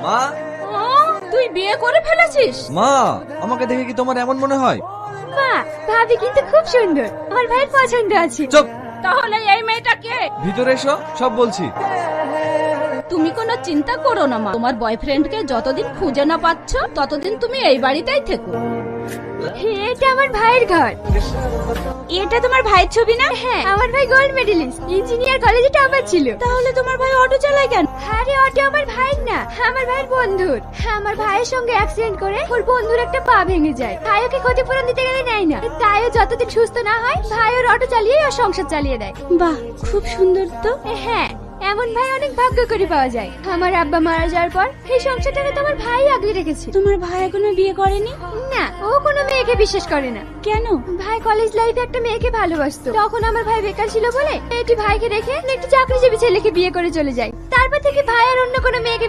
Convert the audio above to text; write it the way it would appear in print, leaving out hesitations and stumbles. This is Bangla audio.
মা, ও, তুই বিয়ে করে ফেলেছিস? মা, আমাকে দেখে কি তোমার এমন মনে হয়? মা, ভাবি কিন্তু খুব সুন্দর, আমার ভাইয়ের পছন্দ আছে। চুপ, তাহলে এই মেয়েটা কে? ভিতরে এসো, সব বলছি। তুমি কোনো চিন্তা করো না মা, তোমার বয়ফ্রেন্ডকে যতদিন খুঁজে না পাচ্ছ ততদিন তুমি এই বাড়িতেই থেকো। এটা আমার ভাইয়ের ঘর। এটা তোমার ভাইয়ের ছবি না? হ্যাঁ, আমার ভাই গোল্ড মেডেলিস্ট, ইঞ্জিনিয়ার কলেজে টপার ছিল। তাহলে তোমার ভাই অটো চালায় কেন? আরে অটো আমার ভাইয়ের না, আমার ভাইয়ের বন্ধুর। আমার ভাইয়ের সঙ্গে অ্যাক্সিডেন্ট করে ওর বন্ধুর একটা পা ভেঙে যায়। ভাই ওকে ক্ষতিপূরণ দিতে গেলে নেয় না, তাই ও যতদিন সুস্থ না হয় ভাই ওর অটো চালিয়ে ওর সংসার চালিয়ে দেয়। বাহ, খুব সুন্দর তো। হ্যাঁ, এমন ভাই অনেক ভাগ্য করে পাওয়া যায়। আমার আব্বা মারা যাওয়ার পর এই সংসারটাকে তো আমার ভাই আগলে রেখেছে। তোমার ভাই এখনো বিয়ে করেনি? না, ও কোনো মেয়েকে বিশ্বাস করে না। কেন? ভাই কলেজ লাইফে একটা মেয়েকে ভালোবাসতো, তখন আমার ভাই বেকার ছিল বলে এটি ভাইকে রেখে একটি চাকরিজীবী ছেলেকে বিয়ে করে চলে যায়। তারপর থেকে ভাই আর অন্য কোনো মেয়েকে